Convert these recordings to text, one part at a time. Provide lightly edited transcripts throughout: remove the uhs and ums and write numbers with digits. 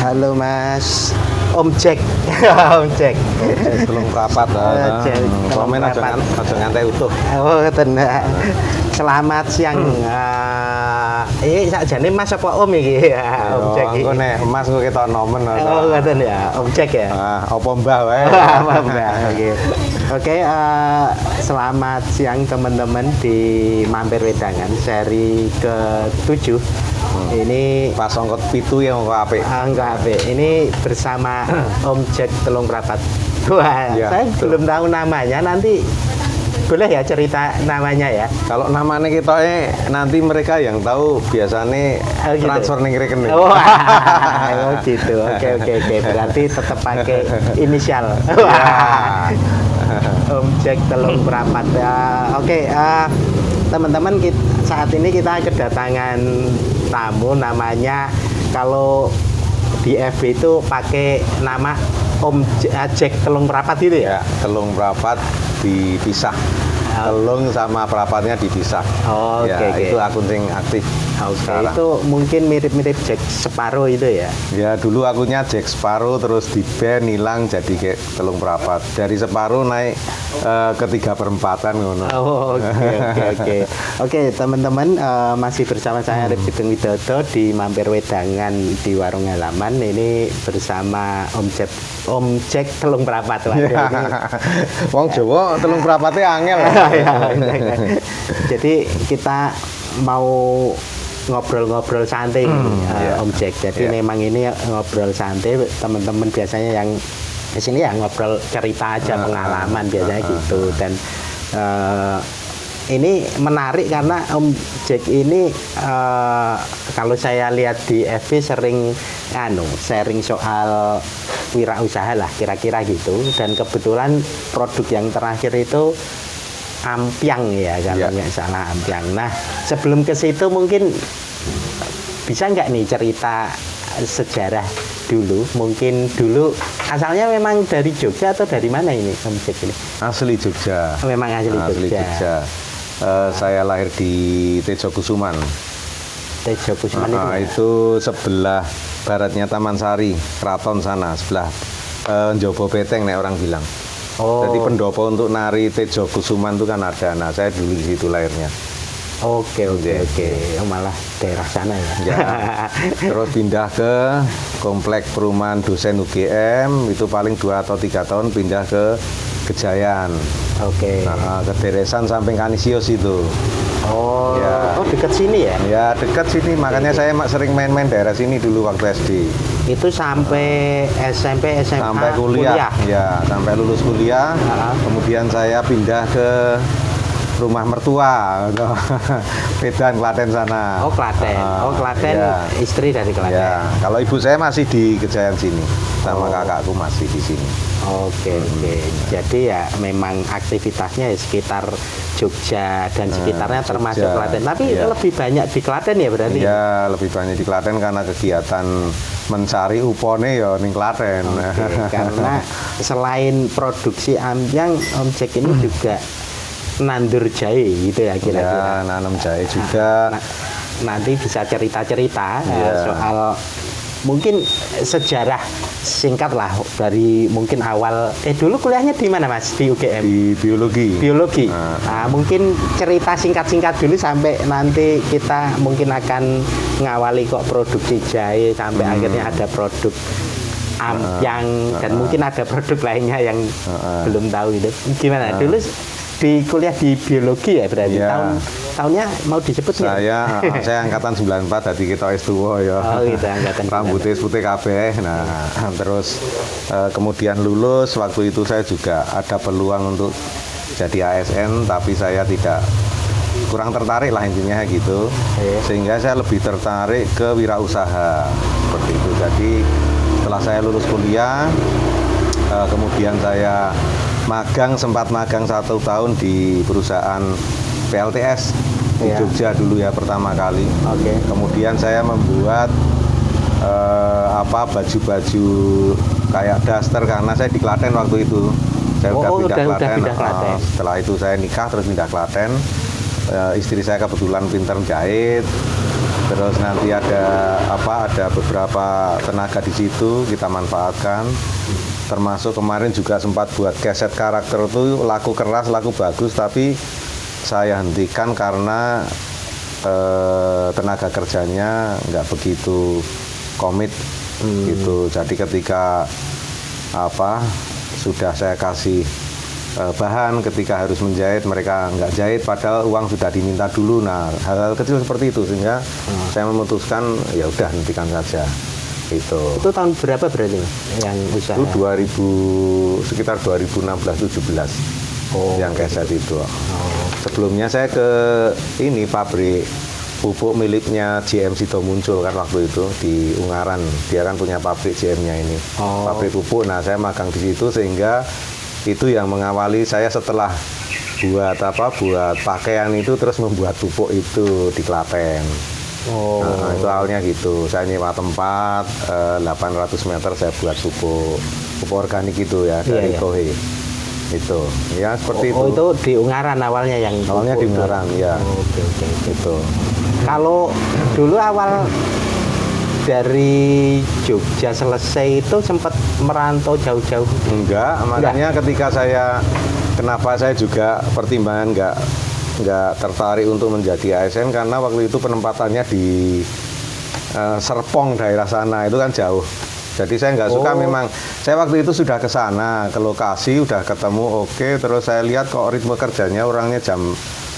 Halo Mas, Om Jack. Om Jack. Belum rapat komen aja ngantai utuh. Oh, tenang. Selamat siang. Sakjane Mas apa Om iki? Om Jack. Engko nek Mas engko ketok nomen. Oh, ngoten ya, Om Jack ya. Apa Mbah wae. Mbah. Oke, selamat siang teman-teman di Mampir Wedangan seri ke-7. Ini pas ongkot pitu ya ongkot apik. Enggak apik. Ini bersama Om Jack Telung Prapat. Wah, ya, saya betul. Belum tahu namanya. Nanti boleh ya cerita namanya ya. Kalau namanya kita nanti mereka yang tahu biasanya gitu. Transfer ning rekening. Oh, gitu. Oke. Berarti tetap pakai inisial. Om Jack Telung Prapat. Oke, teman-teman, saat ini kita kedatangan tamu, namanya kalau di FB itu pakai nama Om Jack Telung Prapat itu ya? Telung Prapat dipisah. Telung sama Prapatnya dipisah. Oh, oke. Itu akun yang aktif. Oke, itu mungkin mirip-mirip Jack Sparrow itu ya? Ya, dulu akunnya Jack Sparrow, terus di-ban, hilang, jadi kayak Telung Prapat. Dari Sparrow naik ke 3/4 ngono. Oh, oke. Oke, teman-teman, masih bersama saya Arif Sugeng Widodo di Mampir Wedangan di Warung Halaman. Ini bersama Om Jack Telung Prapat. Wong Jawa Telung Prapatnya angel. Jadi kita mau ngobrol-ngobrol santai Om Jack. Jadi memang ini ngobrol santai, teman-teman biasanya yang di sini ya ngobrol cerita aja pengalaman biasanya gitu. Dan ini menarik karena Om Jack ini kalau saya lihat di FB sering sharing soal wirausaha lah kira-kira gitu. Dan kebetulan produk yang terakhir itu Ampiang ya, kalau nggak salah Ampiang. Nah, sebelum ke situ mungkin bisa nggak nih cerita sejarah dulu? Mungkin dulu asalnya memang dari Jogja atau dari mana ini Om Jack ini? Asli Jogja. Memang asli Jogja. Saya lahir di Tejokusuman. Tejokusuman itu sebelah baratnya Taman Sari, Keraton sana, sebelah Njobo Beteng nek orang bilang. Oh. Jadi pendopo untuk nari Tejokusuman itu kan ada. Nah, saya dulu di situ lahirnya. Oke. Malah daerah sana ya. Terus pindah ke komplek perumahan dosen UGM, itu paling 2 atau 3 tahun pindah ke Gejayan. Oke. Nah, ke Deresan samping Kanisius itu. Oh, dekat sini ya? Ya, dekat sini. Makanya saya sering main-main daerah sini dulu waktu SD. Itu sampai SMP, SMA, sampai kuliah. Ya, sampai lulus kuliah. Kemudian saya pindah ke rumah mertua, Medan, Klaten sana. Oh, Klaten. Klaten, ya. Istri dari Klaten. Ya, kalau ibu saya masih di Gejayan sini, sama kakakku masih di sini. Oke. Jadi ya memang aktivitasnya ya sekitar Jogja dan sekitarnya termasuk Klaten. Tapi lebih banyak di Klaten ya berarti? Iya, lebih banyak di Klaten karena kegiatan mencari upone ya ning Klaten. Karena selain produksi Ampiang, Om Jack ini juga nandur jahe gitu ya kira-kira. Ya, nanam jahe juga. Nanti bisa cerita-cerita soal mungkin sejarah singkat lah dari mungkin awal. Dulu kuliahnya di mana Mas? Di UGM? Di biologi. Nah, mungkin cerita singkat-singkat dulu sampai nanti kita mungkin akan ngawali kok produksi jahe sampai akhirnya ada produk Ampiang dan mungkin ada produk lainnya yang belum tahu itu. Gimana? Dulu di kuliah di biologi ya berarti tahunnya mau disebut nggak? Saya angkatan 94 jadi kita S2 ya. Oh gitu, angkatan rambutnya putih kabeh. Nah, terus kemudian lulus, waktu itu saya juga ada peluang untuk jadi ASN tapi saya kurang tertarik lah intinya gitu. Sehingga saya lebih tertarik ke wirausaha seperti itu. Jadi setelah saya lulus kuliah, kemudian saya sempat magang 1 tahun di perusahaan PLTS di Jogja dulu ya pertama kali. Kemudian saya membuat baju-baju kayak daster karena saya di Klaten waktu itu. Saya udah pindah Klaten. Setelah itu saya nikah terus pindah Klaten. Istri saya kebetulan pinter jahit. Terus nanti ada beberapa tenaga di situ kita manfaatkan. Termasuk kemarin juga sempat buat keset karakter itu laku keras, laku bagus, tapi saya hentikan karena tenaga kerjanya nggak begitu komit gitu. Jadi ketika sudah saya kasih bahan, ketika harus menjahit mereka nggak jahit padahal uang sudah diminta dulu. Nah, hal-hal kecil seperti itu sehingga saya memutuskan ya udah hentikan saja. Itu tahun berapa berarti yang usaha? Itu sekitar 2016-17 yang keset itu. Sebelumnya saya ke ini pabrik pupuk miliknya JM Sido muncul kan waktu itu di Ungaran. Dia kan punya pabrik JM-nya ini, pabrik pupuk. Nah, saya magang di situ sehingga itu yang mengawali saya setelah buat pakaian itu terus membuat pupuk itu di Klaten. Nah, itu awalnya gitu. Saya nyewa tempat 800 meter saya buat pupuk organik itu ya dari Kohe. Itu ya seperti itu. Itu di Ungaran awalnya yang awalnya di Ungaran ya. Oke. Itu. Kalau dulu awal dari Jogja selesai itu sempat merantau jauh-jauh? Enggak, makanya ketika kenapa saya juga pertimbangan nggak tertarik untuk menjadi ASN karena waktu itu penempatannya di Serpong daerah sana, itu kan jauh. Jadi saya nggak suka memang. Saya waktu itu sudah ke sana, ke lokasi, udah ketemu, oke. Terus saya lihat kok ritme kerjanya orangnya jam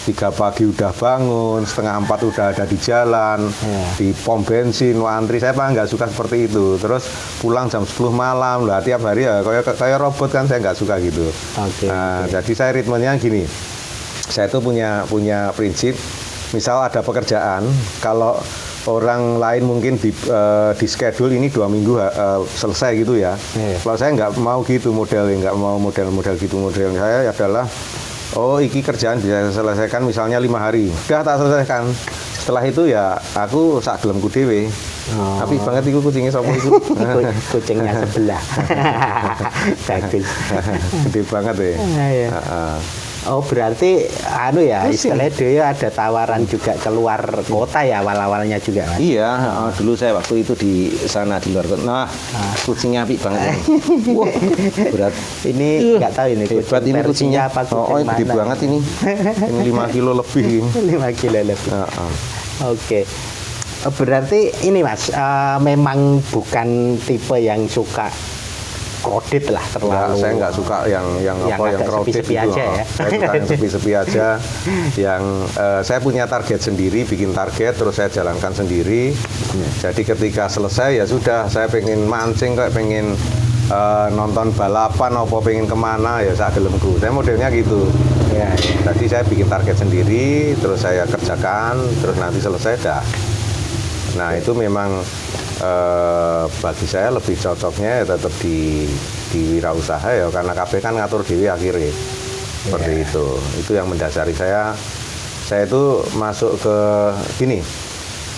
3 pagi udah bangun, setengah 4 udah ada di jalan, di pom bensin, antri. Saya nggak suka seperti itu. Terus pulang jam 10 malam, lah tiap hari ya kayak robot kan, saya nggak suka gitu. Jadi saya ritmenya gini, saya tuh punya prinsip, misal ada pekerjaan, kalau orang lain mungkin di schedule ini 2 minggu selesai gitu ya. Kalau saya nggak mau gitu modelnya, nggak mau model gitu. Model saya adalah iki kerjaan bisa selesaikan misalnya 5 hari, udah tak selesaikan. Setelah itu ya aku sak gelemku dhewe. Tapi banget itu kucingnya sapa itu. Kucingnya sebelah. Bagus. Gede banget ya. Berarti istilahnya dia ada tawaran juga keluar kota ya awal-awalnya juga, Mas? Iya, dulu saya waktu itu di sana di luar kota. Nah, kucingnya apik banget ini. Wah, berat. Ini nggak tahu ini hebat ini kucingnya apa kucing gede banget ini. Ini 5 kilo lebih ini. 5 kilo lebih. Oke. Berarti ini Mas, memang bukan tipe yang suka kredit lah terlalu. Saya nggak suka yang crowded sepi-sepi itu. Aja ya. Saya suka yang sepi-sepi aja. Yang saya punya target sendiri, bikin target terus saya jalankan sendiri. Jadi ketika selesai ya sudah, saya pengen mancing kayak pengen nonton balapan apa pengen kemana ya saya gelemku. Saya modelnya gitu. Jadi saya bikin target sendiri, terus saya kerjakan, terus nanti selesai dah. Nah itu memang bagi saya lebih cocoknya ya tetap di wirausaha ya, karena KB kan ngatur dewi akhirnya seperti itu yang mendasari saya itu masuk ke gini.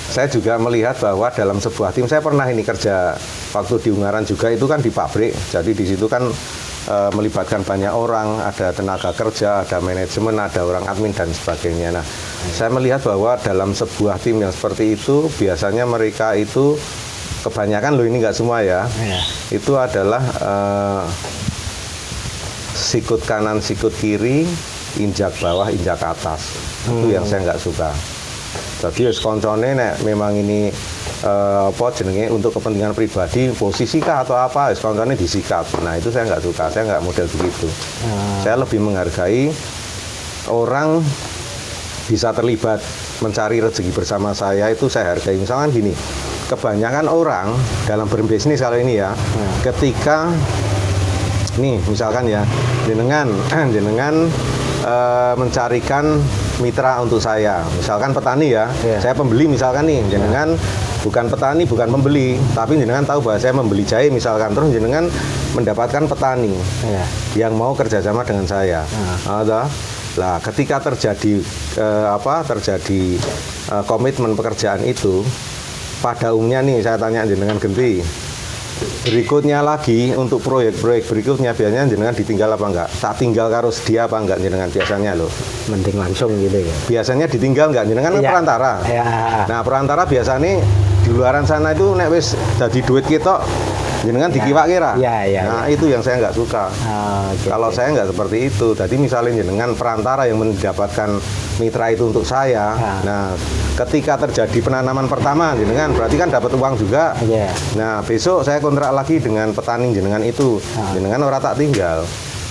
Saya juga melihat bahwa dalam sebuah tim, saya pernah ini kerja waktu di Ungaran juga, itu kan di pabrik, jadi di situ kan melibatkan banyak orang, ada tenaga kerja, ada manajemen, ada orang admin dan sebagainya. Nah, saya melihat bahwa dalam sebuah tim yang seperti itu biasanya mereka itu kebanyakan ini nggak semua ya, itu adalah sikut kanan sikut kiri, injak bawah injak atas. Itu yang saya nggak suka. Jadi koncone nek memang ini jenenge untuk kepentingan pribadi, posisi kah atau apa, koncone disikat. Nah itu saya nggak suka, saya nggak model begitu. Saya lebih menghargai orang bisa terlibat mencari rezeki bersama saya, itu saya hargai. Misalkan gini, kebanyakan orang dalam berbisnis kalau ini ya, ketika nih misalkan ya jenengan mencarikan mitra untuk saya, misalkan petani ya, saya pembeli misalkan nih, jenengan bukan petani, bukan pembeli, tapi jenengan tahu bahwa saya membeli jahe misalkan, terus jenengan mendapatkan petani yang mau kerjasama dengan saya. Nah, ketika terjadi komitmen pekerjaan itu, pada umumnya nih saya tanya jenengan genti, berikutnya lagi untuk proyek-proyek berikutnya biasanya jenengan ditinggal apa enggak? Tak tinggal karo dia apa enggak jenengan biasanya loh. Mending langsung gitu ya. Biasanya ditinggal enggak jenengan kan Iya. perantara. Ya. Nah, perantara biasanya di luaran sana itu nek wis dadi duit kita jenengan dikiwak kira. Iya, iya, Nah, iya. itu yang saya enggak suka. Oke, Kalau oke. saya nggak seperti itu, tadi misalnya jenengan perantara yang mendapatkan mitra itu untuk saya. Ah. Nah, ketika terjadi penanaman pertama jenengan berarti kan dapat uang juga. Iya. Nah, besok saya kontrak lagi dengan petani jenengan itu. Ah. Jenengan ora tak tinggal.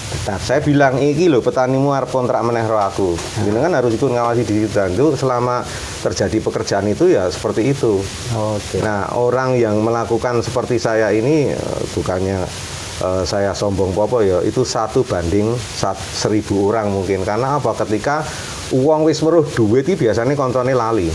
Tetap. Saya bilang, iki lho petanimu arep kontrak meneh ro aku. Jenengan harus ikut ngawasi di situ. Dan itu selama terjadi pekerjaan itu ya seperti itu. Oke. Nah, orang yang melakukan seperti saya ini bukannya saya sombong popo ya, itu 1:1000 orang mungkin. Karena apa? Ketika uang wis weruh duit iki biasanya koncone lali.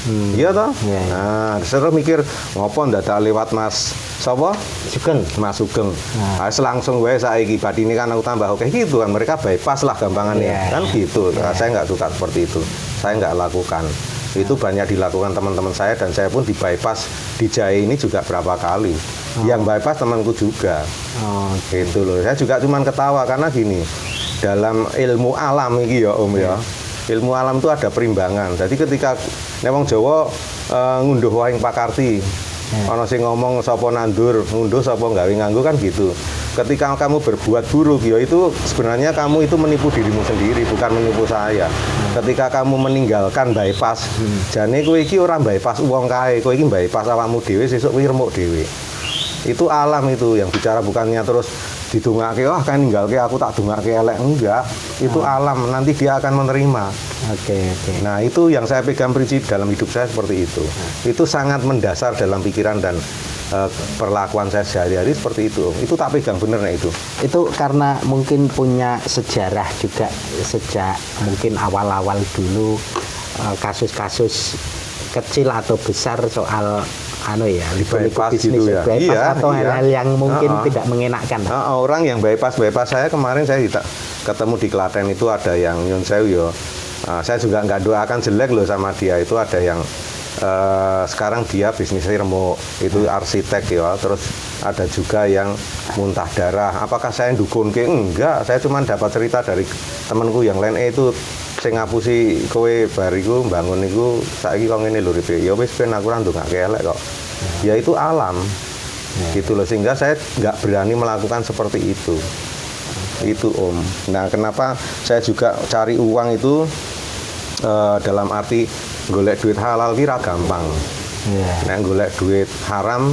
Iya toh? Iya, iya. Nah, terus mikir ngopo ndadak lewat Mas sapa? Sugeng. Mas Sugeng. Nah. Langsung wae saiki badine kan aku tambah oke gitu kan, mereka bypass lah gampangannya. Iya, Kan iya. gitu. Nah, Iya. saya nggak suka seperti itu. Saya nggak lakukan. Itu banyak dilakukan teman-teman saya dan saya pun di bypass di Jaya ini juga berapa kali. Yang bypass temanku juga. Oh, Gitu loh. Saya juga cuman ketawa karena gini. Dalam ilmu alam iki ya Om ya. Ilmu alam itu ada perimbangan. Jadi ketika nek wong Jawa ngunduh waing pakarti. Ana sing ngomong sapa nandur, ngunduh sapa gawe nganggo kan gitu. Ketika kamu berbuat buruk ya itu sebenarnya kamu itu menipu dirimu sendiri, bukan menipu saya. Ketika kamu meninggalkan bypass, jane kowe iki ora bypass wong kae, kowe iki bypass awakmu dhewe sesuk kowe remuk dhewe. Itu alam itu yang bicara, bukannya terus didongake wah kan ninggalke aku tak dongake elek, enggak. Itu alam, nanti dia akan menerima. oke, oke. Nah, itu yang saya pegang prinsip dalam hidup saya seperti itu. Itu sangat mendasar dalam pikiran dan perlakuan saya sehari-hari seperti itu. Itu tak pegang bener nek itu. Itu karena mungkin punya sejarah juga sejak mungkin awal-awal dulu kasus-kasus kecil atau besar soal bypass bisnis gitu ya. bypass Iya, atau iya. hal-hal yang mungkin Oh, oh. tidak mengenakan. Orang yang bypass saya kemarin saya ketemu di Klaten itu ada yang nyun sewu ya. Saya juga nggak doakan jelek loh sama dia. Itu ada yang sekarang dia bisnisnya remuk, itu arsitek ya. Terus ada juga yang muntah darah. Apakah saya dukun ke? Enggak, saya cuma dapat cerita dari temanku yang lain. Itu sing ngapusi kowe bariku bangun niku saiki kok ngene lho ribe. Ya wis ben aku ora ndongake elek kok. Ya itu alam. Gitu loh, sehingga saya nggak berani melakukan seperti itu. Itu Om. Nah, kenapa saya juga cari uang itu dalam arti golek duit halal kira gampang. Iya. Nah, golek duit haram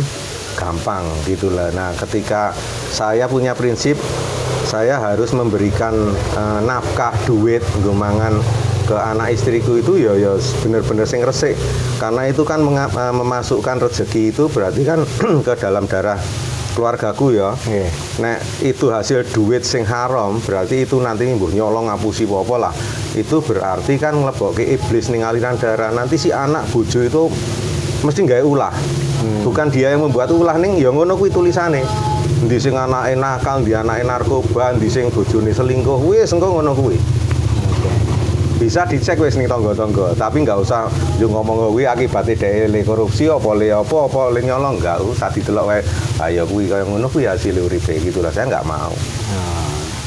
gampang gitulah. Nah, ketika saya punya prinsip saya harus memberikan nafkah duit nggo mangan ke anak istriku itu ya bener-bener sing resik. Karena itu kan memasukkan rezeki itu berarti kan ke dalam darah keluargaku ya. Iya. Nek itu hasil duit sing haram, berarti itu nanti mbuh nyolong ngapusi apa lah. Itu berarti kan nglebokke iblis ning aliran darah. Nanti si anak bojo itu mesti gawe ulah. Bukan dia yang membuat ulah ning ya ngono kuwi tulisane. Ndi sing anake nakal, ndi anake narkoba, ndi sing bojone selingkuh, wis engko ngono kuwi. Bisa dicek wis ning tangga-tangga, tapi nggak usah yo ngomong kuwi akibate dhek le korupsi apa le nyolong, nggak usah didelok wae. Ayo kuwi kaya ngono kuwi hasil uripe gitu lah, saya nggak mau.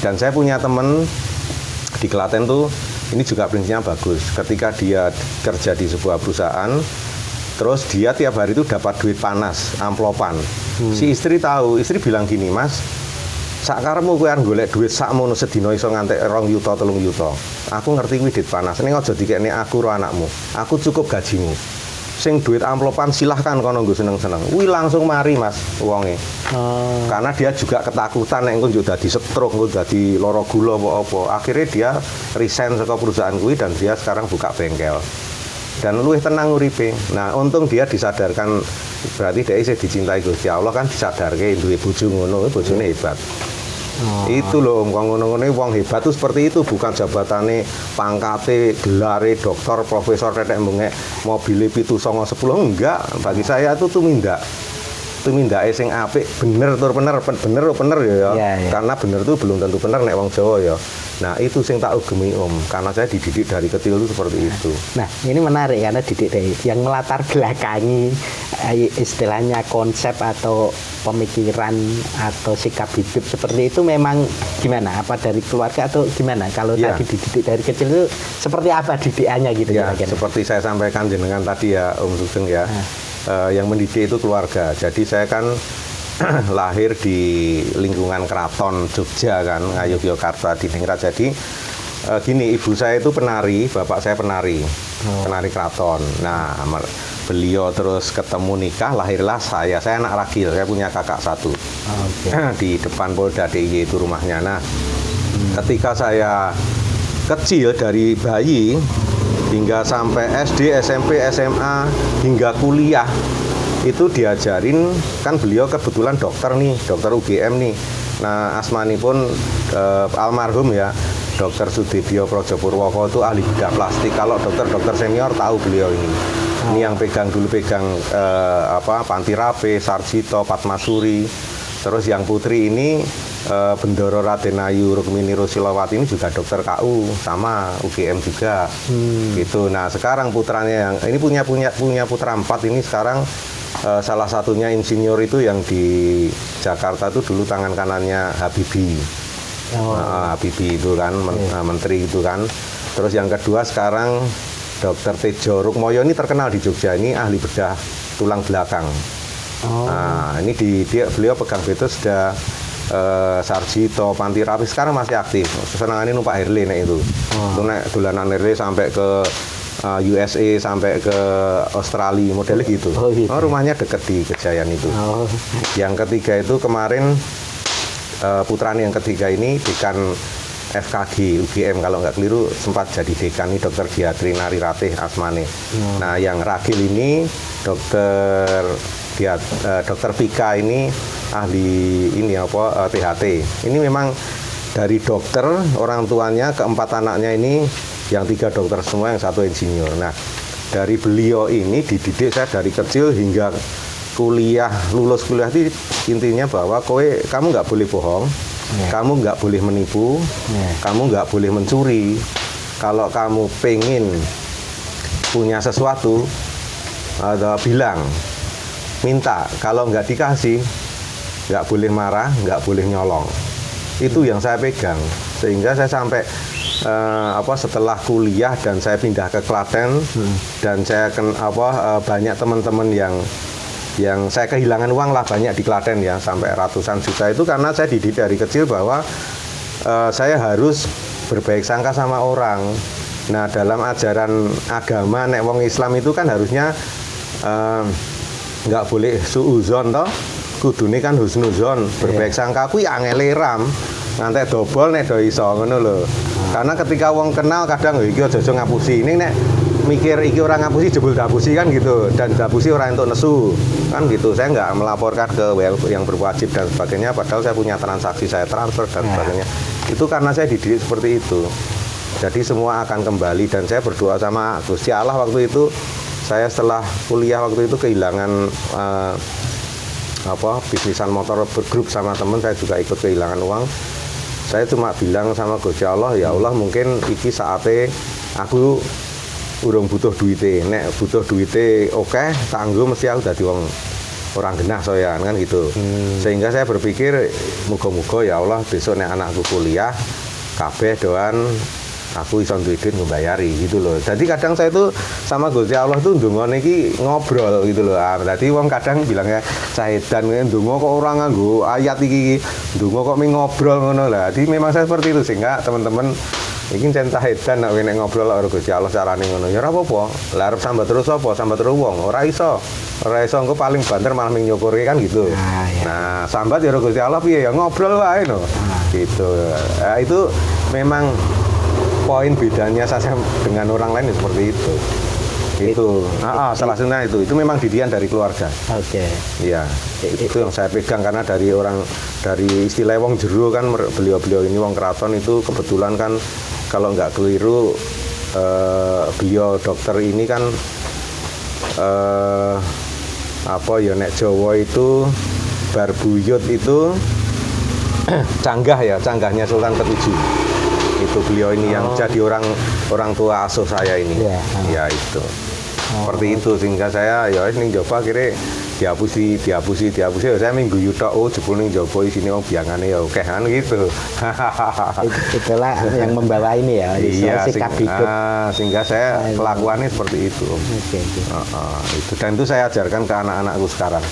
Dan saya punya temen di Klaten tuh ini juga prinsipnya bagus. Ketika dia kerja di sebuah perusahaan, terus dia tiap hari itu dapat duit panas, amplopan. Si istri tahu, istri bilang gini, Mas, sakarepmu kowe arep golek duit sakmono sedina iso ngantek 2 yuta 3 yuta. Aku ngerti kuwi duit panas. Ning aja dikekne aku ro anakmu. Aku cukup gajimu. Sing duit amplopan silahkan kono nggo seneng-seneng. Kuwi langsung mari Mas wonge. Karena dia juga ketakutan nek engko dadi stroke, engko dadi lara gula apa-apa. Akhirnya dia resign saka perusahaan kuwi dan dia sekarang buka bengkel. Dan luwih tenang uripe. Nah, untung dia disadarkan, berarti dia isih dicintai Gusti Allah kan disadarke duwe bojo ngono, bojone hebat. Itu loh, ngono-ngono wong hebat tuh seperti itu, bukan jabatane, pangkate, gelare, dokter, profesor, tetek mbengek, mobile 7 9 10 enggak. Bagi saya itu tumindak. tumindake sing apik bener tur bener ya. Iya, iya. Karena bener tuh belum tentu bener nek wong Jawa ya. Nah, itu sing tak ugemi Om, karena saya dididik dari kecil itu seperti itu. Nah, ini menarik karena didik dari yang melatar belakangi istilahnya konsep atau pemikiran atau sikap hidup seperti itu memang gimana? Apa dari keluarga atau gimana? Kalau Ya. tadi dididik dari kecil itu seperti apa didikannya gitu Ya, kira-kira? seperti saya sampaikan jenengan tadi ya Om Sugeng ya. Yang mendidik itu keluarga. Jadi saya kan lahir di lingkungan keraton Jogja kan, Ngayogyakarta di Ningrat. Jadi gini, ibu saya itu penari, bapak saya penari, penari keraton. Nah, beliau terus ketemu nikah, lahirlah saya. Saya anak ragil, saya punya kakak satu. Oke. Di depan Polda DIY itu rumahnya. Nah, ketika saya kecil dari bayi hingga sampai SD, SMP, SMA, hingga kuliah itu diajarin, kan beliau kebetulan dokter nih, dokter UGM nih. Nah, asmani pun almarhum ya, Dokter Sudibyo Projo Purwoko itu ahli bedah plastik. Kalau dokter-dokter senior tahu beliau ini. Ini yang pegang Panti Rape, Sarjito, Patmasuri. Terus yang putri ini Bendoro Raden Ayu Rukmini Rusilowati ini juga dokter KU, sama UGM juga. Gitu. Nah, sekarang putranya yang ini punya putra 4 ini sekarang salah satunya insinyur itu yang di Jakarta itu dulu tangan kanannya Habibie. Habibie itu kan menteri itu kan. Terus yang kedua sekarang Dokter Tejo Rukmoyo ini terkenal di Jogja, ini ahli bedah tulang belakang. Nah, ini beliau pegang betul sudah Sarjito, Panti Rapi sekarang masih aktif. Senangannya numpak Harley nek itu. Itu nek dolanan Harley sampai ke USA sampai ke Australia modelnya gitu. Gitu. Rumahnya deket di Kejayaan itu. Yang ketiga itu kemarin putranya yang ketiga ini dekan FKG UGM kalau nggak keliru sempat jadi dekan ini Dokter Diatri Nari Ratih Asmane. Nah, yang ragil ini Dokter Pika ini ahli ini THT. Ini memang dari dokter orang tuanya, keempat anaknya ini yang 3 dokter semua, yang 1 insinyur. Nah, dari beliau ini dididik saya dari kecil hingga kuliah, lulus kuliah itu intinya bahwa kamu nggak boleh bohong, kamu nggak boleh menipu, kamu nggak boleh mencuri. Kalau kamu pengen punya sesuatu, bilang, minta. Kalau nggak dikasih, nggak boleh marah, nggak boleh nyolong. Itu yang saya pegang. Sehingga saya sampai setelah kuliah dan saya pindah ke Klaten dan saya banyak teman-teman yang saya kehilangan uang lah banyak di Klaten ya, sampai ratusan juta itu karena saya dididik dari kecil bahwa saya harus berbaik sangka sama orang. Nah, dalam ajaran agama nek wong Islam itu kan harusnya nggak boleh suuzon toh, kudune kan husnuzon, berbaik sangka kuwi angele ram. Ngantek dobol nek do iso ngono lho. Karena ketika wong kenal kadang iki aja ngapusi. Ini nek mikir iki orang ngapusi jebul dapusi kan gitu, dan dapusi orang untuk nesu kan gitu. Saya nggak melaporkan ke yang berwajib dan sebagainya, padahal saya punya transaksi, saya transfer dan sebagainya. Itu karena saya dididik seperti itu. Jadi semua akan kembali, dan saya berdoa sama Gusti Allah waktu itu. Saya setelah kuliah waktu itu kehilangan bisnisan motor bergrup sama teman, saya juga ikut kehilangan uang. Saya cuma bilang sama Gusti Allah, ya Allah mungkin iki saatnya aku urung butuh duite, nek butuh duite oke, tangguh mesti aku dadi wong orang genah soyan kan gitu. Sehingga saya berpikir muga-muga ya Allah besok nek anakku kuliah kabeh doan aku iso duwe duit ngembayari gitu loh. Jadi kadang saya tuh sama Gusti Allah tuh ndongone iki ngobrol gitu loh. Berarti wong kadang bilangnya cahedan ndonga kok ora nganggo ayat iki, ndonga kok ming ngobrol ngono lah. Jadi memang saya seperti itu, sehingga teman-teman iki centah edan nek ngobrol karo Gusti Allah carane ngono. Ya ora apa-apa. Lah arep sambat terus apa? Sambat terus wong. Ora iso. Ora iso engko paling banter malah ming nyukuri kan gitu. Nah, sambat ya Gusti Allah piye ya ngobrol wae no. Gitu. Nah, itu memang poin bedanya saya dengan orang lain seperti itu. Itu. Salah satunya itu memang didikan dari keluarga. Oke. Iya. Itu yang saya pegang karena dari istilah wong jero kan beliau ini wong keraton itu kebetulan kan kalau nggak keliru beliau dokter ini kan apa ya nek Jawa itu Barbuyut itu canggah ya, canggahnya Sultan Ketujuh. Itu beliau ini yang jadi orang tua asuh saya ini. Iya. Ya itu. Seperti itu sehingga saya ya ini coba kira dihapusi ya saya minggu yutok jebul ning jaba isine wong biangane ya akeh kan gitu. Itulah yang membawa ini ya, Iya, sikap hidup. sehingga saya kelakuannya seperti itu. Oke. Itu dan itu saya ajarkan ke anak-anakku sekarang.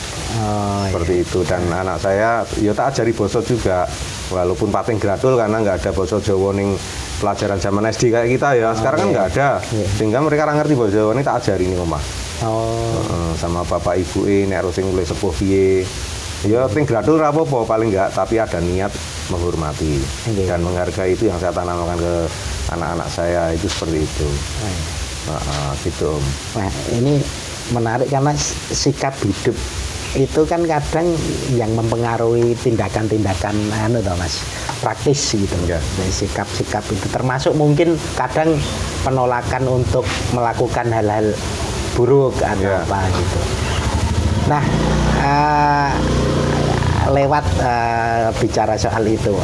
Seperti itu dan anak saya ya tak ajari basa juga walaupun pating gratul karena nggak ada basa Jawa ning pelajaran zaman SD kayak kita ya. Sekarang kan nggak ada. Sehingga mereka nggak ngerti basa Jawa ini tak ajari nih omah. Sama bapak ibu nek harus sing luwih sepuh piye. Ya ting gratul ora apa-apa paling enggak tapi ada niat menghormati dan menghargai itu yang saya tanamkan ke anak-anak saya itu seperti itu. Gitu Om. Nah, ini menarik karena sikap hidup itu kan kadang yang mempengaruhi tindakan-tindakan Mas, praktis gitu. Ya. Dari sikap-sikap itu termasuk mungkin kadang penolakan untuk melakukan hal-hal buruk atau apa gitu. Nah, lewat bicara soal itu,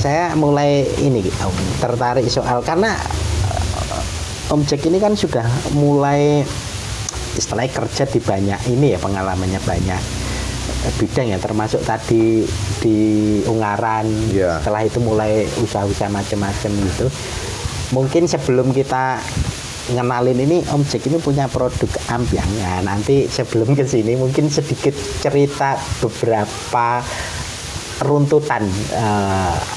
saya mulai ini tertarik soal karena Om Jack ini kan sudah mulai istilahnya kerja di banyak ini ya, pengalamannya banyak bidang ya, termasuk tadi di Ungaran. Setelah itu mulai usaha-usaha macam-macam gitu. Mungkin sebelum kita ngenalin ini, Om Jack ini punya produk ampiang. Nah, nanti sebelum ke sini mungkin sedikit cerita beberapa runtutan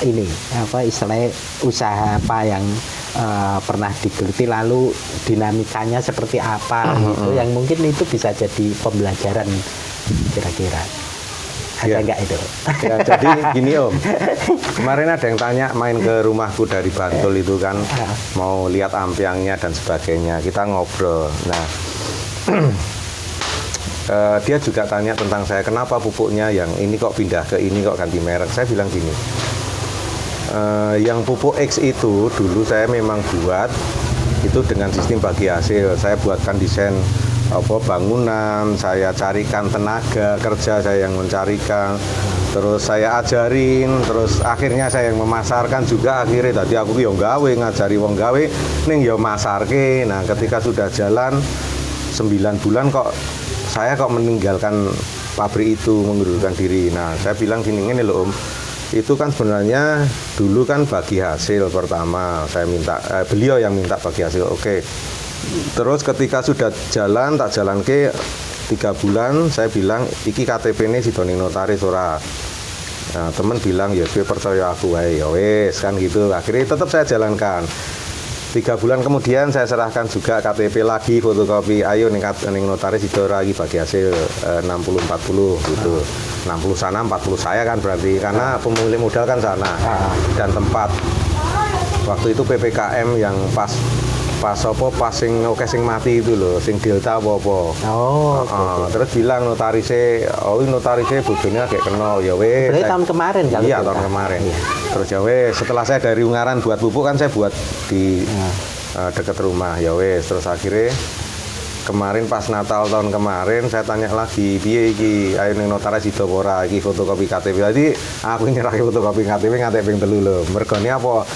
ini apa istilahnya usaha apa yang pernah digeluti, lalu dinamikanya seperti apa gitu, yang mungkin itu bisa jadi pembelajaran kira-kira. Ada nggak itu? Ya, jadi gini Om, kemarin ada yang tanya main ke rumahku dari Bantul itu kan, mau lihat ampiangnya dan sebagainya, kita ngobrol. Nah, dia juga tanya tentang saya, kenapa pupuknya yang ini kok pindah ke ini kok ganti merek. Saya bilang gini, yang pupuk X itu dulu saya memang buat itu dengan sistem bagi hasil. Saya buatkan desain bangunan, saya carikan tenaga kerja saya yang mencarikan, terus saya ajarin, terus akhirnya saya yang memasarkan juga. Akhirnya tadi aku yo gawe ngajari wong gawe ning yo masarke. Nah, ketika sudah jalan 9 bulan kok saya meninggalkan pabrik itu, mengundurkan diri. Nah, saya bilang gini, ngene lho Om, itu kan sebenarnya dulu kan bagi hasil pertama saya minta, beliau yang minta bagi hasil. Oke. Terus ketika sudah jalan, tak jalan ke 3 bulan, saya bilang iki KTP ini sidoning notaris ora. Nah, teman bilang ya gue percaya aku wae, ya wes kan gitu. Akhirnya tetap saya jalankan. 3 bulan kemudian saya serahkan juga KTP lagi, fotokopi, ayo ning notaris itu lagi bagi hasil 60-40 gitu. 60 sana 40 saya kan berarti karena pemilik modal kan sana dan tempat. Waktu itu PPKM yang pas sing oke sing mati itu loh, sing delta apa-apa. Terus bilang notarisnya bojone agak kenal ya wes. Berarti tahun kemarin kan? Iya, tahun kemarin. Iya. Terus ya wes, setelah saya dari Ungaran buat pupuk kan saya buat di dekat rumah ya wes. Terus akhirnya kemarin pas Natal tahun kemarin saya tanya lagi, piye iki ayo ning notaris sida ora iki fotokopi KTP. Jadi aku nyerahke fotokopi KTP nganti ping 3 lho. Mergone apa?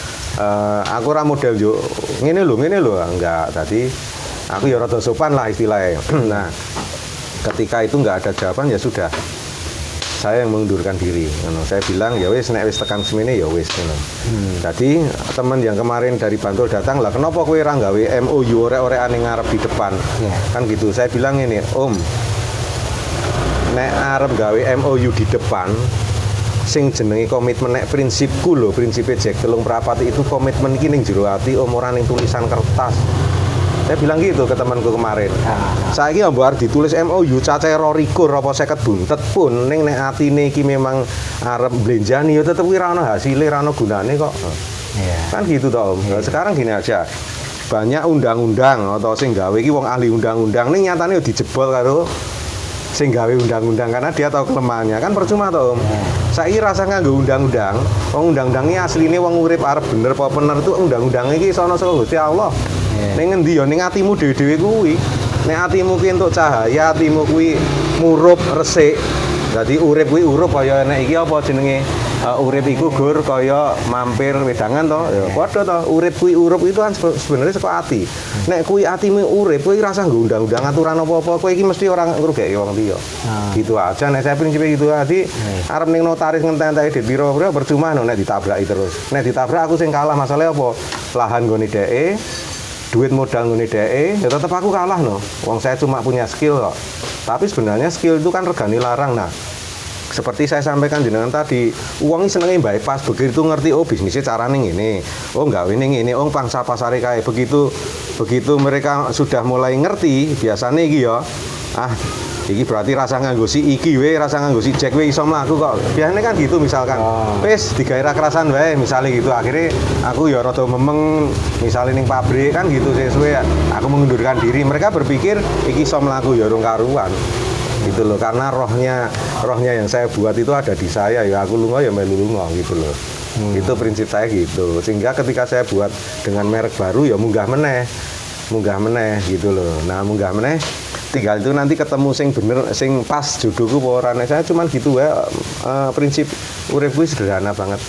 Aku ora model yo ngene lho enggak. Tadi aku ya rada sopan lah istilahnya. Nah, ketika itu enggak ada jawaban ya sudah. Saya yang mengundurkan diri. Saya bilang ya wis nek wis tekan semene ya wis ngono. Jadi teman yang kemarin dari Bantul datang lah, kenapa kowe ora gawe MOU ore-orean ning ngarep di depan? Kan gitu. Saya bilang ini, Om, nek arep gawe MOU di depan sing jenenge komitmen, nek prinsipku lho, prinsipe Jack Telung Prapati itu komitmen iki ning jero ati, om ora ning tulisan kertas. Saya bilang gitu ke temanku kemarin. Saiki mbok arep ditulis MOU cacah 2 apa 50 buntet pun ning nek atine iki memang arep blenjani ya tetep ora ono hasile, ora ono gunane kok. Kan gitu toh, Om. Sekarang gini aja. Banyak undang-undang atau sing gawe iki wong ahli undang-undang ning nyatane yo dijebol karo sing gawe undang-undang karena dia tahu kelemahannya. Kan percuma toh Om. Saiki rasa nganggo undang-undang, wong undang-undang iki asline wong urip arep bener apa bener itu undang-undang iki sono saka Gusti Allah. Ning ngendi ya ning atimu dhewe-dhewe kuwi. Nek atimu ki entuk cahaya, atimu kuwi murup resik. Dadi urip kuwi urup kaya nek iki apa jenenge urip iku gur kaya mampir wedangan to. Ya padha to, urip kuwi urup itu kan sebenarnya saka ati. Nek kuwi atimu urip, kowe rasa nggo undang-undang aturan apa-apa, kowe iki mesti ora ngrugeki wong liya. Gitu aja nek saya prinsipnya gitu. Dadi arep ning notaris ngenteni dit pira-pira percuma nek ditabraki terus. Nek ditabrak aku sing kalah, masalah apa? Lahan nggone dheke, duit modal nggone dheke, ya tetep aku kalah no. Wong saya cuma punya skill kok. Tapi sebenarnya skill itu kan regane larang. Nah, seperti saya sampaikan jenengan tadi, uang ini senengnya bypass, begitu ngerti oh bisnisnya caranya ngene, oh enggak ini, oh pangsa pasare kae. Begitu mereka sudah mulai ngerti, biasanya iki ya, iki berarti rasa nganggo si iki we, rasa nganggo si Jack we iso mlaku kok. Biasanya kan gitu misalkan. Wis digairah kerasan wae misalnya gitu. Akhirnya aku ya rada memeng misalnya ning pabrik kan gitu sesuai aku mengundurkan diri. Mereka berpikir iki iso mlaku ya rung karuan. Gitu loh, karena rohnya yang saya buat itu ada di saya, ya aku lunga ya melu lunga gitu loh. Itu prinsip saya gitu. Sehingga ketika saya buat dengan merek baru ya munggah meneh gitu loh. Nah, munggah meneh tinggal itu nanti ketemu sing bener, sing pas jodohku apa ora. Saya cuman gitu ya, prinsip urip kuwi sederhana banget.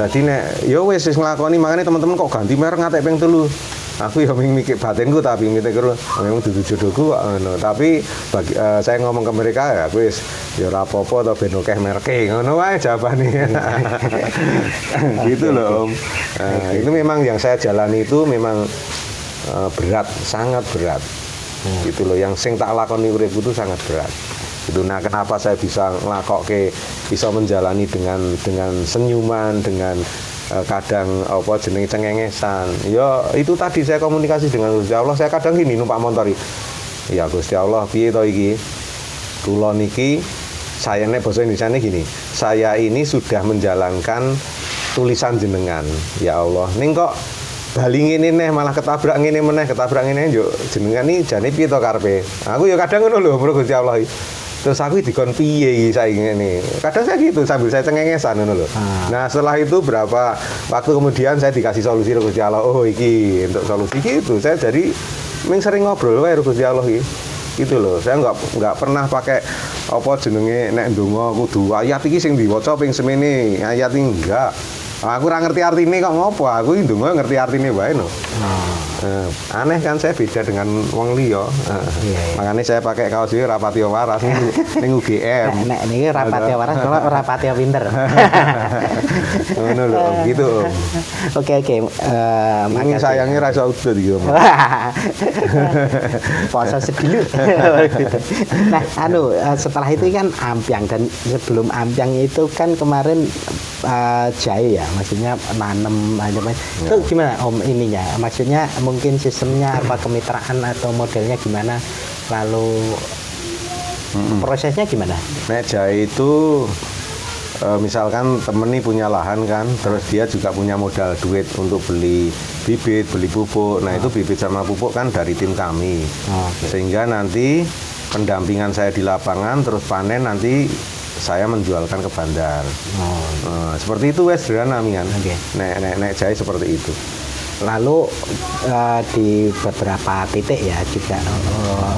Jadi nek ya wis nglakoni, makanya teman-teman kok ganti merek ngatek ping 3. Aku ya mikir batinku tapi mikir memang dudu jodohku kok ngono. Tapi bagi, saya ngomong ke mereka ya wis ya ora apa-apa to ben akeh mereke ngono wae jawabane. Gitu loh Om. Itu memang yang saya jalani itu memang berat, sangat berat. Gitu loh, yang sing tak lakoni uripku itu sangat berat. Gitu. Nah, kenapa saya bisa nglakokke, bisa menjalani dengan senyuman, dengan kadang apa jenenge cengengesan. Ya itu tadi saya komunikasi dengan Gusti Allah. Saya kadang gini numpak motor. Ya Gusti Allah, piye to iki? Kula niki saya nek basa Indonesiane gini. Saya ini sudah menjalankan tulisan jenengan. Ya Allah, ning kok bali ngene neh malah ketabrak ngene meneh, ketabrak ngene yo jenengan iki jane piye to karepe? Aku ya kadang ngono lho, Bro Gusti Allah. Terus aku dikon piye iki saiki ngene. Kadang saya gitu sambil saya cengengesan ngono lho. Nah, setelah itu berapa waktu kemudian saya dikasih solusi karo Gusti Allah. Oh, iki untuk solusi gitu. Saya jadi sering ngobrol wae karo Gusti Allah iki. Gitu loh. Saya enggak pernah pakai apa jenenge nek ndonga kudu ayat iki sing diwaca ping semene. Ayat iki enggak. Aku ora ngerti artine kok ngopo. Aku iki ndonga ngerti artine wae no. Aneh kan, saya beda dengan wong liya. Makanya saya pakai kaos iki rapati waras ning UGM. Nek niki rapati waras kok rapati pinter. Ngono lho, gitu. Oke. Makanya sayangnya ra iso udut iki. Poso sedulu. Nah, setelah itu kan ampiang, dan sebelum ampiang itu kan kemarin jahe ya, maksudnya nanam itu gimana Om ininya? Maksudnya mungkin sistemnya apa, kemitraan atau modelnya gimana? Lalu prosesnya gimana? Nek jahe itu misalkan temen nih punya lahan kan, terus dia juga punya modal duit untuk beli bibit, beli pupuk. Nah, itu bibit sama pupuk kan dari tim kami. Sehingga nanti pendampingan saya di lapangan, terus panen nanti saya menjualkan ke bandar. Seperti itu wes sederhana kan. Nek jahe seperti itu. Lalu di beberapa titik ya juga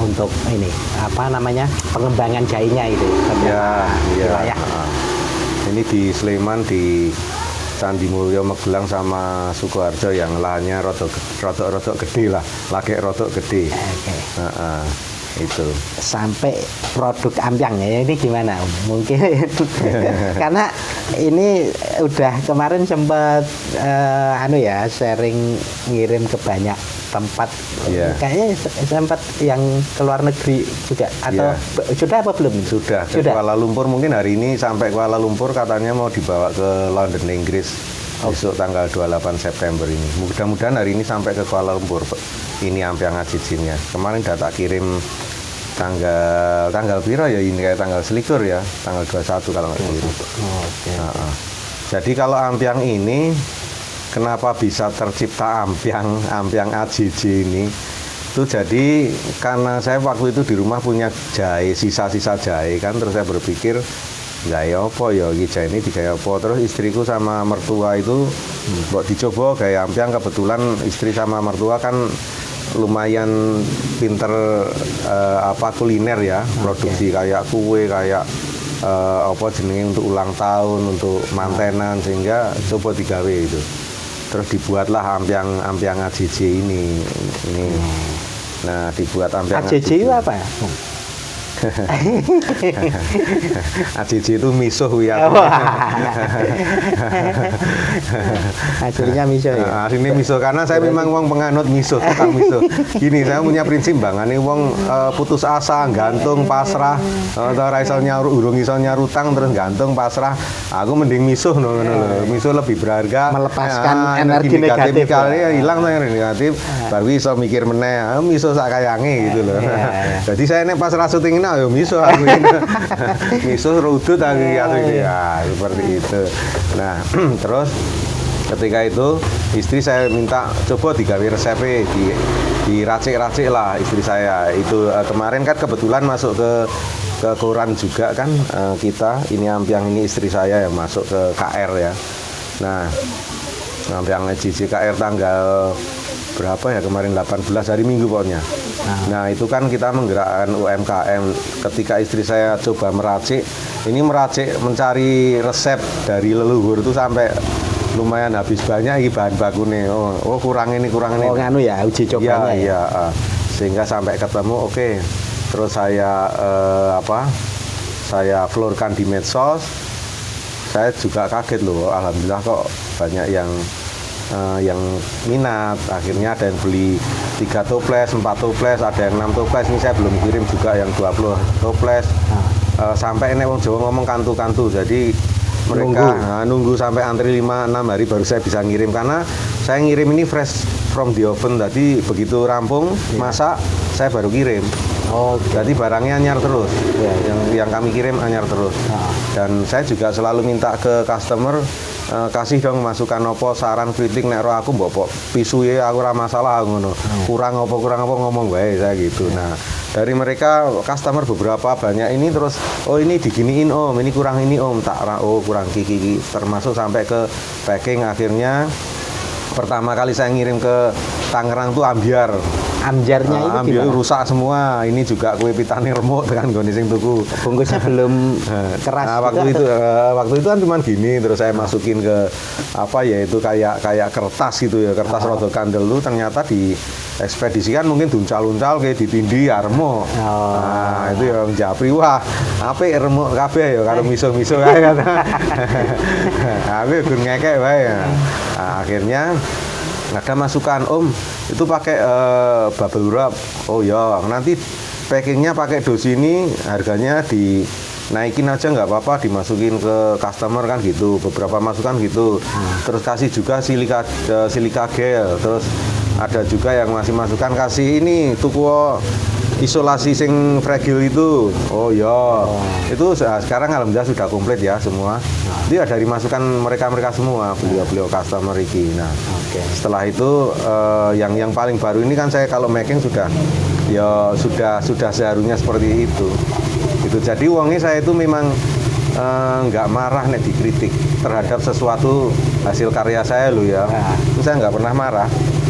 untuk ini apa namanya pengembangan jahenya itu wilayah. Ini di Sleman, di Candi Mulyo, Magelang sama Sukoharjo yang lahannya rodok gede lah, lagi rodok gede. Itu sampai produk ampiang ya ini gimana Om? Mungkin karena ini udah kemarin sempat sharing ngirim ke banyak tempat, kayaknya sempat yang ke luar negeri juga atau sudah apa belum? Sudah. Kuala Lumpur, mungkin hari ini sampai Kuala Lumpur, katanya mau dibawa ke London, Inggris besok tanggal 28 September ini. Mudah-mudahan hari ini sampai ke Kuala Lumpur. Ini ampiang ajijinya. Kemarin data kirim tanggal piro ya, ini kayak tanggal selikur ya, tanggal 21 kalau nggak keliru. Jadi kalau ampiang ini kenapa bisa tercipta ampiang ajiji ini? Itu jadi karena saya waktu itu di rumah punya jahe, sisa-sisa jahe kan, terus saya berpikir gawe apa ya iki jahe ini digawe apa. Terus istriku sama mertua itu mbok dicoba gawe ampiang, kebetulan istri sama mertua kan lumayan pinter apa kuliner ya, produksi kayak kue, kayak apa jenenge untuk ulang tahun, untuk mantenan, sehingga coba digawe itu. Terus dibuatlah ampiang AJJ ini. Nah, dibuat ampiang AJJ itu apa ya? AJJ itu miso ya. Aslinya miso ya. Aslinya miso karena saya memang wong penganut miso, tukang miso. Gini, saya punya prinsip bangane wong putus asa, gantung, pasrah, atau urung iso nyarutang terus gantung, pasrah. Aku mending miso ngono lho. Miso lebih berharga, melepaskan energi negatif. Kali hilang energi negatif, baru iso mikir meneh. Miso sak kayange gitu loh. Jadi saya nek pas syuting ini ayo miso aku ini. Miso rudut aku ini ya, seperti itu. Nah, terus ketika itu istri saya minta coba digawe resepnya, diracik-racik lah istri saya. Itu kemarin kan kebetulan masuk ke koran juga kan, kita ini ampiang ini istri saya yang masuk ke KR ya. Nah, ampiang JJKR tanggal berapa ya kemarin, 18 hari Minggu pokoknya. Nah itu kan kita menggerakkan UMKM. Ketika istri saya coba meracik, ini meracik mencari resep dari leluhur itu sampai lumayan habis banyak ini bahan bakunya. Oh kurang ini. Oh nganu ya, uji cobanya ya. Sehingga sampai ketemu, oke. Terus saya saya florkan di medsos. Saya juga kaget loh, alhamdulillah kok banyak yang minat. Akhirnya ada yang beli 3 toples, 4 toples, ada yang 6 toples. Ini saya belum kirim juga yang 20 toples. Sampai ini wong Jawa ngomong kantu-kantu. Jadi mereka nunggu sampai antri 5-6 hari baru saya bisa ngirim, karena saya ngirim ini fresh from the oven. Tadi begitu rampung masak saya baru kirim. Jadi barangnya anyar terus. Yang kami kirim anyar terus. Dan saya juga selalu minta ke customer, kasih dong masukan opo, saran, kritik, nek ro aku mbok pisu ya aku ora masalah ngono. Kurang apa ngomong wae saya gitu. Nah, dari mereka customer beberapa banyak ini terus ini diginiin Om, ini kurang ini Om, kurang kiki, termasuk sampai ke packing. Akhirnya pertama kali saya ngirim ke Tangerang tuh amjarnya itu ambiar rusak semua. Ini juga kue pitane remuk dengan gone sing tuku. Bungkusnya belum keras. Nah, waktu itu kan cuma gini, terus saya masukin ke itu kayak kertas gitu ya, kertas rada kandel lu, ternyata di ekspedisikan mungkin duncal-uncal kayak ditindih remuk. Nah, itu ya japri, wah apik remuk kabeh ya karo miso-miso kae kan. Aku gur ngekek wae. Nah, akhirnya ada masukan, Om itu pakai bubble wrap. Oh ya, nanti packingnya pakai dos ini, harganya dinaikin aja nggak apa-apa, dimasukin ke customer kan gitu. Beberapa masukan gitu. Terus kasih juga silika gel. Terus ada juga yang masih masukan kasih ini tuku isolasi sing fragile itu. Oh ya, itu sekarang alhamdulillah sudah komplit ya semua. Dia dari masukan mereka semua, beliau customer iki. Nah, setelah itu yang paling baru ini kan saya kalau making sudah seharusnya seperti itu. Jadi wongnya saya itu memang nggak marah nek dikritik terhadap sesuatu hasil karya saya loh ya. Itu saya nggak pernah marah.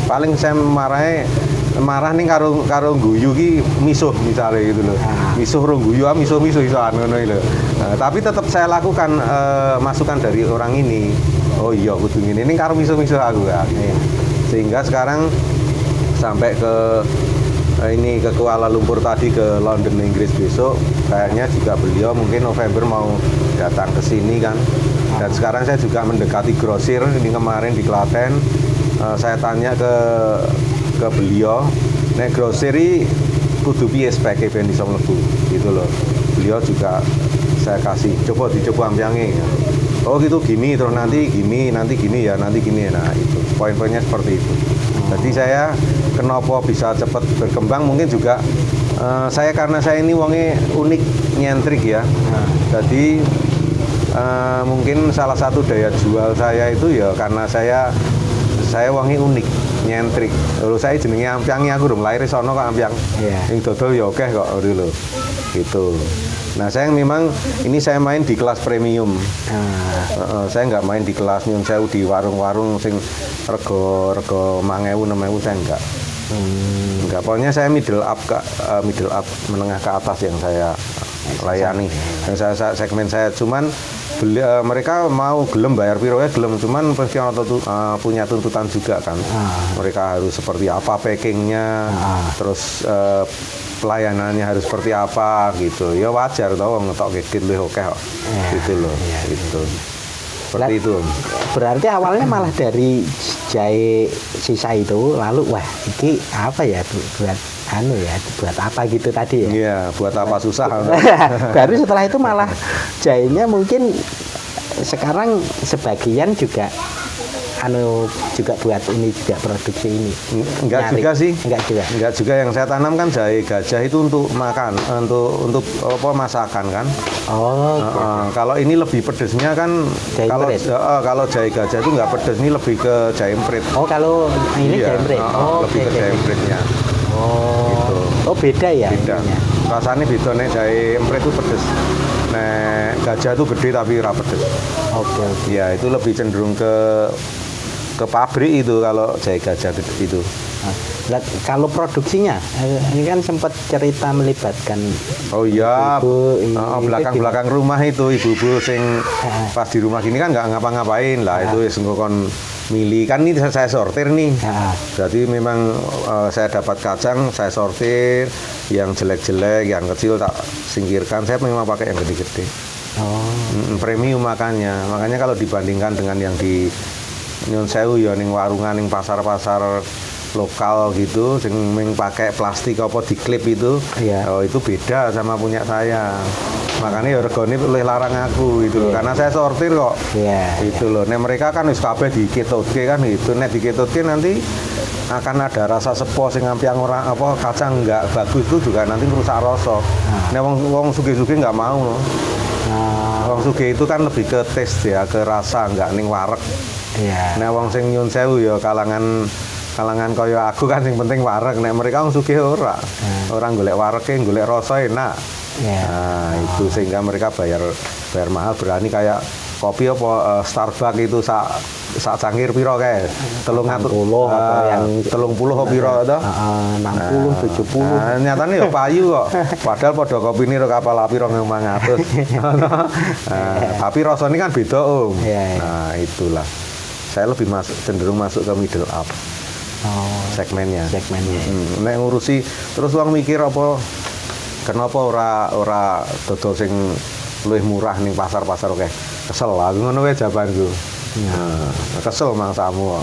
Paling saya marah nih karo guyu ki misuh misalnya gitu loh. Misuh rong guyu misuh isoan ngono lho. Tapi tetap saya lakukan masukan dari orang ini. Oh iya kudu ngene ini karo misuh aku kan. Sehingga sekarang sampai ke Kuala Lumpur tadi, ke London Inggris besok, kayaknya juga beliau mungkin November mau datang ke sini kan. Dan sekarang saya juga mendekati grosir ini kemarin di Klaten. Saya tanya ke beliau, nek grosiri kudu piye speke ben iso mlebu gitu loh. Beliau juga saya kasih dicoba ampiange. Oh gitu gini, terus nanti gini ya. Nah itu poin-poinnya seperti itu. Jadi saya kenapa bisa cepat berkembang mungkin juga karena saya ini wongnya unik, nyentrik ya. Jadi mungkin salah satu daya jual saya itu ya karena saya wongnya unik, nyentrik. Lalu saya jenenge ampiangi, aku udah lahir sono kok ampiang. Yang dodol ya oke kok dulu. Gitu. Nah saya memang ini saya main di kelas premium. Saya nggak main di kelas nyun sewu di warung-warung sing rego 5.000 6.000 saya enggak. enggak. Pokoknya saya middle up menengah ke atas yang saya layani. Yang segmen saya cuman mereka mau gelem bayar piro ya gelem, cuman pasti punya tuntutan juga kan. Mereka harus seperti apa packingnya, terus pelayanannya harus seperti apa gitu. Ya wajar toh ngetok gedit luwih oke kok. Gitu loh. Gitu. Seperti itu. Berarti awalnya malah dari jahe sisa itu, lalu wah ini apa ya buat apa gitu tadi ya? Iya, buat apa susah. Baru setelah itu malah jahenya mungkin sekarang sebagian juga juga buat ini juga produksi ini. Enggak nyari. juga sih. Enggak juga yang saya tanam kan jahe gajah itu untuk makan, untuk apa masakan kan. Oh. Kalau ini lebih pedesnya kan kalau jahe gajah itu enggak pedes, ini lebih ke jahe emprit. Oh, kalau ini jahe emprit. Lebih ke jahe empritnya. Gitu. Oh, beda ya? Beda. Rasanya beda nih jahe emprit itu pedes. Nek gajah itu gede tapi ora pedes. Oke. Ya, itu lebih cenderung ke pabrik itu kalau jahe gajah itu. Nah, kalau produksinya, ini kan sempat cerita melibatkan. Oh iya, belakang gimana? rumah itu ibu-ibu sing pas di rumah gini kan nggak ngapa-ngapain lah, itu kon milih kan ini saya sortir nih. Jadi memang saya dapat kacang, saya sortir yang jelek-jelek, yang kecil tak singkirkan. Saya memang pakai yang gede-gede. Premium makanya kalau dibandingkan dengan yang di Nyon Sewu ya ning warungan ning pasar-pasar lokal gitu sing pakai plastik apa diklip itu. Oh itu beda sama punya saya. Makanya ya regane luwih larang aku gitu karena saya sortir kok. Itu loh. Nek mereka kan wis kabeh diketutke kan gitu. Nek diketutke nanti akan ada rasa sepo sing ampiang ora apa kacang enggak bagus itu juga nanti merusak rasa. Nek wong sugih-sugih enggak mau loh. Wong sugih itu kan lebih ke taste ya, ke rasa enggak ning wareg. Nek wong sing nyun sewu ya kalangan kaya aku kan yang penting wareg. Nek mereka wong sugih ora. Orang golek warege, golek rasa enak. Nah, itu sehingga mereka bayar mahal, berani kayak kopi apa Starbucks itu sak cangkir piro kae? 300 atau yang 30 apa piro to? 60 70. Nyatane ya payu kok. Padahal padha kopine ro kapal api 2500. Tapi rasanya kan beda, Om. Nah, itulah. Saya lebih cenderung masuk ke middle up. Segmennya. Nek ngurusi terus uang mikir apa kenapa ora dodol sing luwih murah ning pasar-pasar oke. Kesel lah ngono wae jawabanku. Kesel mangsamu.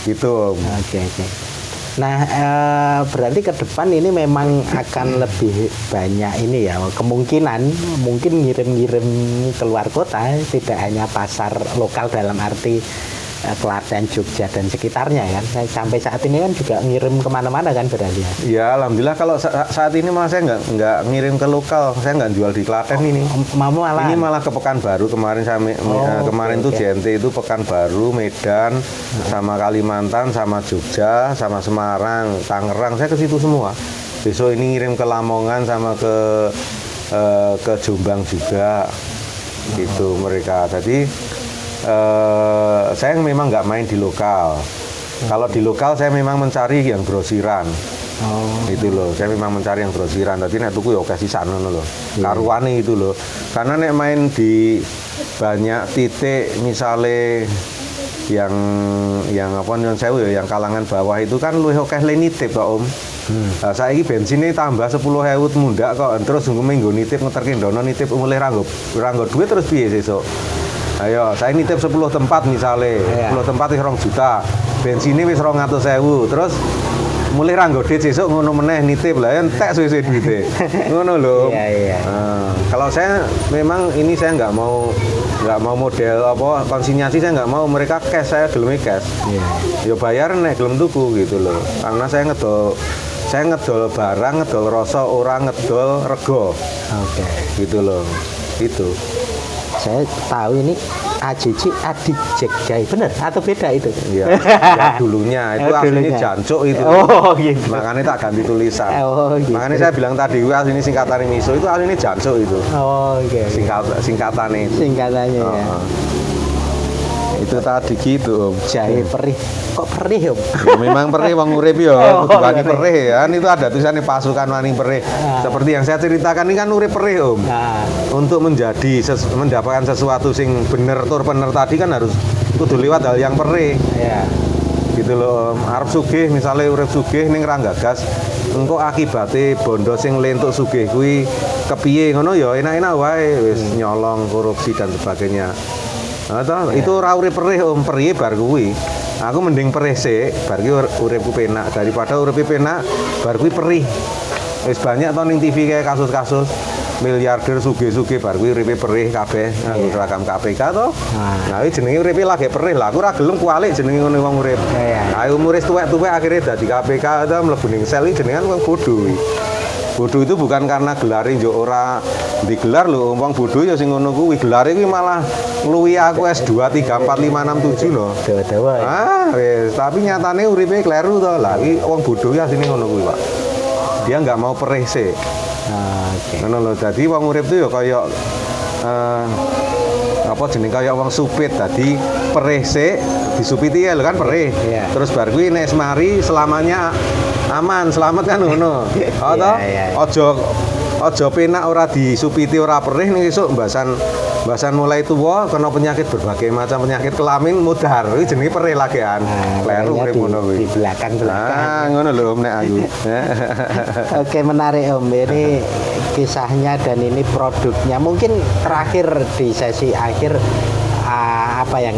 Gitu, Om. Oke. Nah, berarti ke depan ini memang akan lebih banyak ini ya, kemungkinan mungkin ngirim-ngirim keluar kota, tidak hanya pasar lokal dalam arti Klaten, Jogja dan sekitarnya kan. Sampai saat ini kan juga ngirim kemana-mana kan berarti ya. Ya alhamdulillah kalau saat ini malah saya nggak ngirim ke lokal, saya nggak jual di Klaten ini. Ini malah ke Pekanbaru kemarin kemarin tuh JNT itu Pekanbaru, Medan, sama Kalimantan, sama Jogja, sama Semarang, Tangerang, saya ke situ semua. Besok ini ngirim ke Lamongan sama ke Jombang juga, gitu mereka. Jadi saya memang nggak main di lokal. Kalau di lokal saya memang mencari yang grosiran. Itu loh, saya memang mencari yang grosiran. Tadi nek tuku ya oke sisan ngono lho. Karuane itu loh. Karena nek main di banyak titik misale yang apa nyon sewu ya, yang kalangan bawah itu kan luwih oke le nitip kok, Om. Saiki bensinnya tambah 10.000 mundak kok. Terus minggu nitip ngeterke ndono nitip mulai ranggo duit terus piye sesuk? Ayo, saya nitip 10 tempat misalnya, 10 tempat wis 2 juta, bensinnya wis 200.000, terus mulai ranggo duit sesuk ngono meneh nitip lah, entek suwe-suwe duite. Ngono lho. Kalau saya memang ini saya nggak mau model apa konsinyasi, saya nggak mau, mereka cash, saya gelem cash. Ya bayar nek gelem tuku gitu loh. Karena saya ngedol barang, ngedol rasa, ora ngedol rego. Gitu loh. Itu. Saya tahu ini AJJ Adik Jack Jai, bener atau beda itu? Ya dulunya itu aslinya Jancuk itu. Gitu. Makanya tak ganti tulisan. Gitu. Makanya saya bilang tadi aslinya singkatan miso itu aslinya Jancuk itu. Singkatannya itu. Singkatannya Ya. Itu tadi gitu, Om. Jahe perih. Kok perih, Om? Ya, memang perih wong urip ya, Oh, kudu wani perih. perih ya. Itu ada tulisannya pasukan wani perih. Seperti yang saya ceritakan ini kan urip perih, Om. Nah, Untuk mendapatkan sesuatu sing bener tur bener tadi kan harus kudu liwat hal yang perih. ya. Gitu loh, Om. Arep sugih misalnya urip sugih ning ra gagas, engko akibate bondo sing lentuk sugih kuwi kepiye ngono ya enak-enak wae wis nyolong korupsi dan sebagainya. Nah, itu ora urip perih, Om. Perih bar kuwi. Aku mending perih sik, bar ki uripku penak daripada uripe penak bar kuwi perih. Wis banyak to ning TV kayak kasus-kasus miliarder sugih-sugih bar kuwi uripe perih kabeh nganggo seragam KPK to. Nah, iki jenenge uripe lagi perih lah. Aku ora gelem kualik jenenge ngono wong urip. Iya. Ayo umur wis tuwek-tuwek akhirnya dadi KPK ta mlebu ning sel iki jenengan wong bodho. Bodoh itu bukan karena gelare yo ora digelar lho, wong bodoh ya sing ngono kuwi. Gelare kuwi malah ngluwi aku S2 3 4 5 6 7 lho. Dawa-dawa. Ya. Wis, tapi nyatane uripe kleru to. Lah iki wong bodoh ya sini ngono kuwi, Pak. Dia nggak mau perih sih. Oke. Ngono lho. Dadi wong urip itu ya kaya apa jeneng kaya wong supit tadi perih sik disupiti ya lho kan perih. Iya. Terus bar kuwi nek semari selamanya aman, selamat kan ngono. Oh toh? Iya. Aja penak ora disupiti ora perih ning esuk mbasan mulai tuwa kena penyakit berbagai macam penyakit kelamin mudar. Iki jenenge perih lagian. Kleru urip ngono kuwi. Di belakang-belakang. Ah, ngono lho Om nek aku. Oke, menarik Om. Ini kisahnya dan ini produknya. Mungkin terakhir di sesi akhir apa yang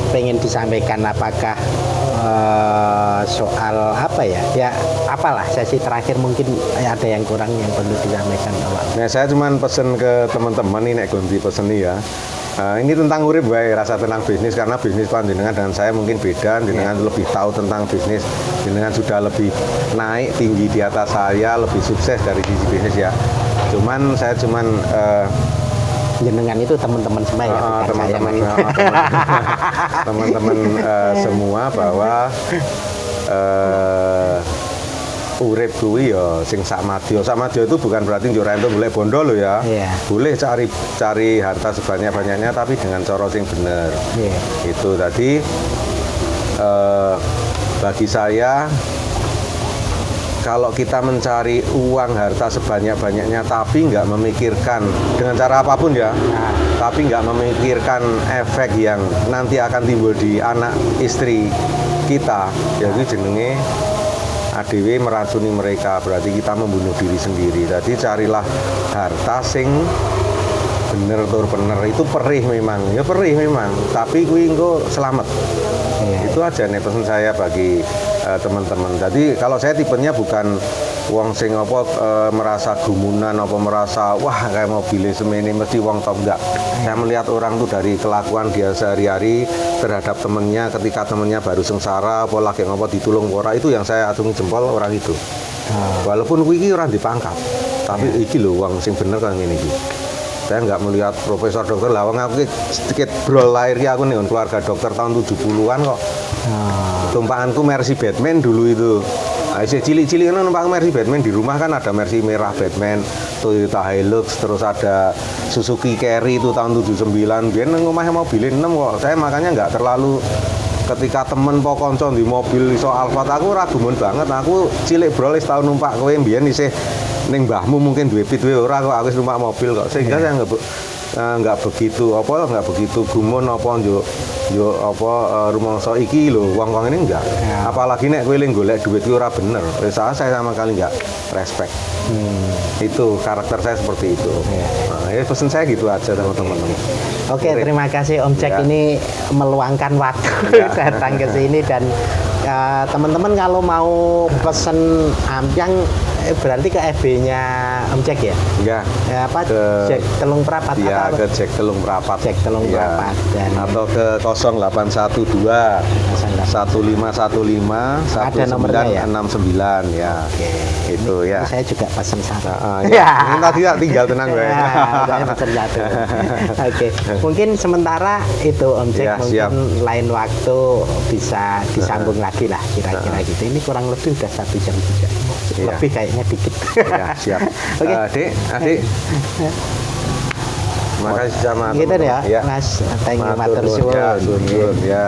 pengen disampaikan? Apakah soal apa ya? Ya apalah sesi terakhir mungkin ada yang kurang yang perlu disampaikan Pak. Nah, saya cuman pesen ke teman-teman ini nek ganti pesen ya. Ini tentang urip wae rasa tenang bisnis karena bisnis panjenengan dan saya mungkin beda, jenengan lebih tahu tentang bisnis, jenengan sudah lebih naik tinggi di atas saya, lebih sukses dari sisi bisnis ya. Saya cuman Jenengan itu teman-teman semua ya, bukan saya, Mas. teman-teman semua bahwa urip kuwi ya sing sakmadya. Sakmadya itu bukan berarti njur entuk golek bondo lho ya. Iya. Boleh cari harta sebanyak-banyaknya tapi dengan cara sing bener. Iya. Itu tadi bagi saya kalau kita mencari uang harta sebanyak-banyaknya tapi nggak memikirkan dengan cara apapun ya, tapi nggak memikirkan efek yang nanti akan timbul di anak istri kita, ya itu jenenge ADW meracuni mereka, berarti kita membunuh diri sendiri. Jadi carilah harta sing bener tur bener, itu perih memang, ya perih memang, tapi kuwi engko selamat. Itu aja nih pesan saya bagi teman-teman. Jadi kalau saya tipenya bukan wong sing apa merasa gumunan apa merasa wah kayak mobil semene mesti wong top, enggak. Saya melihat orang tuh dari kelakuan dia sehari-hari terhadap temennya ketika temennya baru sengsara apa lagi ngopo ditulung ora, itu yang saya acungi jempol orang itu. Walaupun iki orang dipangkat, tapi iki lho wong sing bener kan ngene iki. Saya nggak melihat profesor dokter lah, wong aku sedikit brol lahirnya aku nih keluarga dokter tahun 70-an kok. Tumpahanku Mercy Batman dulu itu. Saya cilik-cilik kan numpak Mercy Batman, di rumah kan ada Mercy merah Batman, Toyota Hilux, terus ada Suzuki Carry itu tahun 79. Biar ngomongnya mobilin 6 kok. Saya makanya nggak terlalu ketika temen po konco di mobil iso Alphard, aku ragumun banget. Aku cilik brol tahun numpak kowe mbiyen isih ning mbahmu mungkin duwe pit ora kok, aku numpak mobil kok. Sehingga saya nggak begitu gumun apa yo apa rumangsa iki lho wong-wong ini enggak. Apalagi nek kowe golek duit kuwi ora bener. Saya sama kali enggak respect. Itu karakter saya seperti itu. Nah, ya pesan saya gitu aja teman-teman. Oke, terima kasih Om Jack ini meluangkan waktu datang ke sini dan teman-teman kalau mau pesen ampiang berarti ke FB-nya Om Jack ya? Enggak. Apa? Ke Jack Telung Prapat ya, atau ke Jack Telung Prapat. Jack Telung Prapat dan atau ke 0812 1515 ada nomornya ya? 1969 ya. Oke. Itu ya. Saya juga pesan satu. Ya. Ini tadi tinggal tenang gue. Saya pesan satu. Oke. Mungkin sementara itu Om Jack, Ya, mungkin siap. lain waktu bisa disambung lagi lah kira-kira gitu. Ini kurang lebih udah 1 jam juga. Iya. Lebih kayaknya dikit. Ya, siap. Oke. Adik. Makasih sama Gitu ya, teman-teman. Ya. Mas. Thank you, matur Matur nuwun, suwun. ya, suwun, ya.